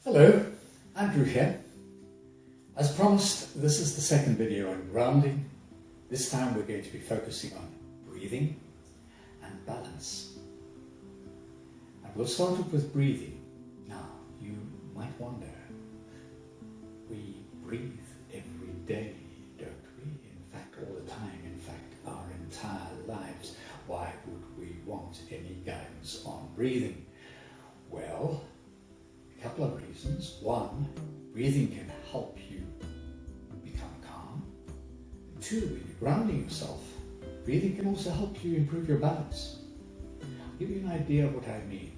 Hello, Andrew here. As promised, this is the second video on grounding. This time we're going to be focusing on breathing and balance. And we'll start off with breathing. Now, you might wonder, we breathe every day, don't we? In fact, all the time, in fact, our entire lives. Why would we want any guidance on breathing? Well, a couple of reasons. One, breathing can help you become calm. Two, when you're grounding yourself, breathing can also help you improve your balance. I'll give you an idea of what I mean.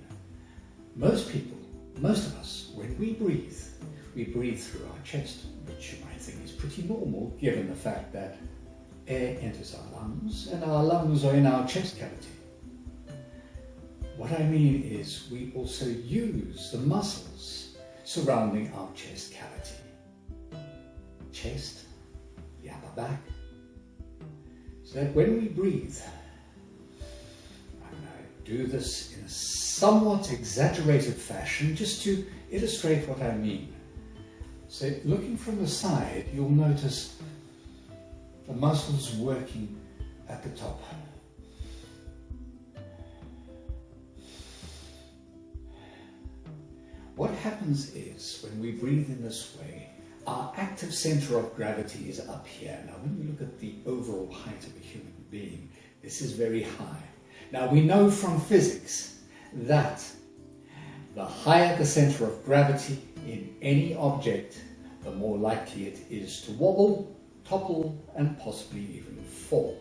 Most people, most of us, when we breathe through our chest, which you might think is pretty normal given the fact that air enters our lungs and our lungs are in our chest cavity. What I mean is we also use the muscles surrounding our chest cavity. Chest, the upper back. So that when we breathe, I'm going to do this in a somewhat exaggerated fashion just to illustrate what I mean. So looking from the side, you'll notice the muscles working at the top. What happens is, when we breathe in this way, our active center of gravity is up here. Now, when we look at the overall height of a human being, this is very high. Now, we know from physics that the higher the center of gravity in any object, the more likely it is to wobble, topple, and possibly even fall.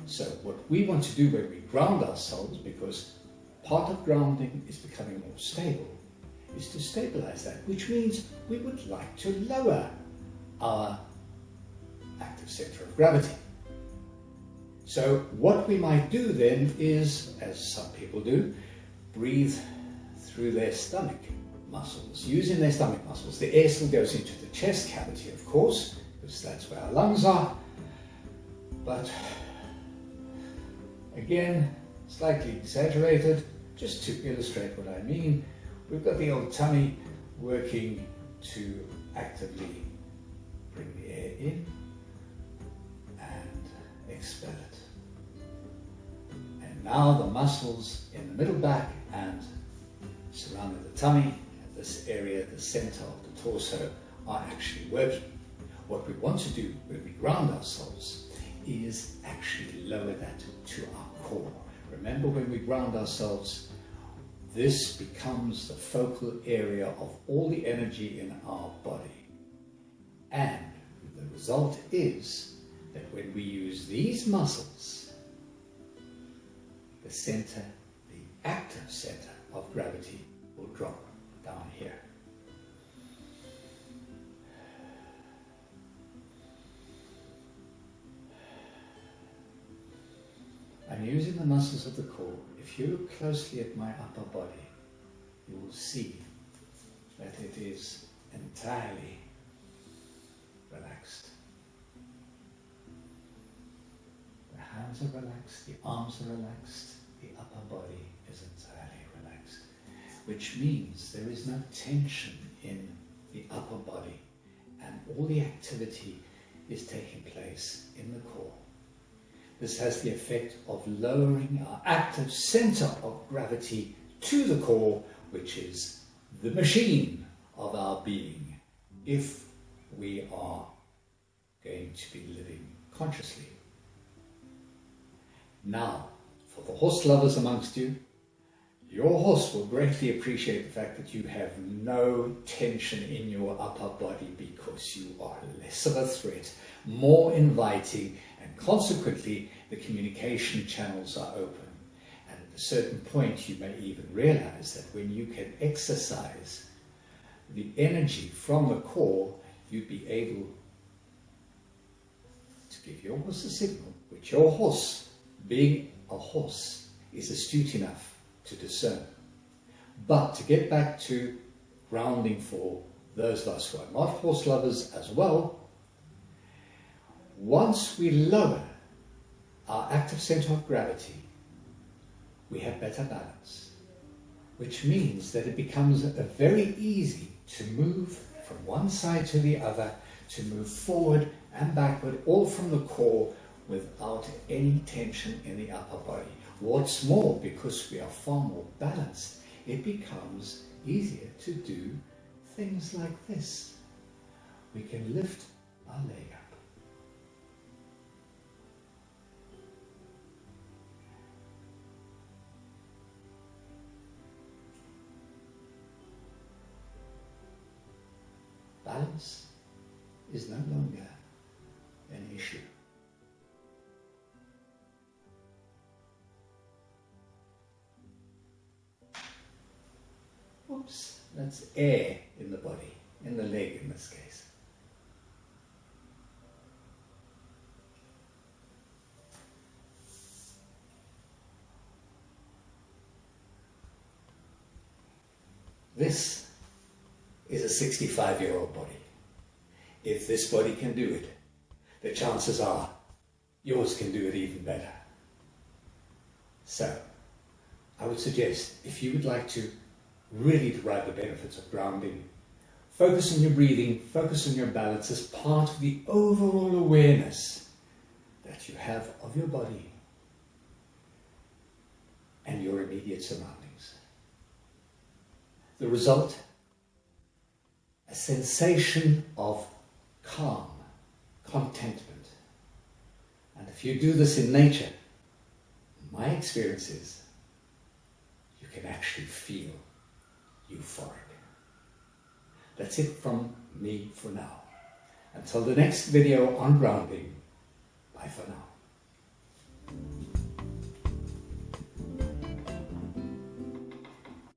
So what we want to do when we ground ourselves, because part of grounding is becoming more stable, is to stabilize that, which means we would like to lower our active center of gravity. So what we might do then is, as some people do, breathe through their stomach muscles. Using their stomach muscles, the air still goes into the chest cavity, of course, because that's where our lungs are. But again, slightly exaggerated, just to illustrate what I mean. We've got the old tummy working to actively bring the air in and expel it. And now the muscles in the middle back and surrounding the tummy, this area, the center of the torso, are actually working. What we want to do when we ground ourselves is actually lower that to our core. Remember, when we ground ourselves, this becomes the focal area of all the energy in our body. And the result is that when we use these muscles, the center, the active center of gravity will drop down here. I'm using the muscles of the core. If you look closely at my upper body, you will see that it is entirely relaxed. The hands are relaxed, the arms are relaxed, the upper body is entirely relaxed, which means there is no tension in the upper body, and all the activity is taking place in the core. This has the effect of lowering our active center of gravity to the core, which is the machine of our being, if we are going to be living consciously. Now, for the horse lovers amongst you, your horse will greatly appreciate the fact that you have no tension in your upper body, because you are less of a threat, more inviting, and consequently the communication channels are open. And at a certain point you may even realize that when you can exercise the energy from the core, you'd be able to give your horse a signal, which your horse, being a horse, is astute enough to discern. But to get back to grounding for those of us who are not horse lovers as well, once we lower our active center of gravity, we have better balance, which means that it becomes very easy to move from one side to the other, to move forward and backward, all from the core without any tension in the upper body. What's more, because we are far more balanced, it becomes easier to do things like this. We can lift our leg up. Balance is no longer an issue. Oops, that's air in the body, in the leg in this case. This is a 65-year-old body. If this body can do it, the chances are yours can do it even better. So, I would suggest, if you would like to really derive the benefits of grounding, focus on your breathing, focus on your balance as part of the overall awareness that you have of your body and your immediate surroundings. The result, a sensation of calm, contentment. And if you do this in nature, my experience is you can actually feel euphoric. That's it from me for now. Until the next video on grounding, bye for now.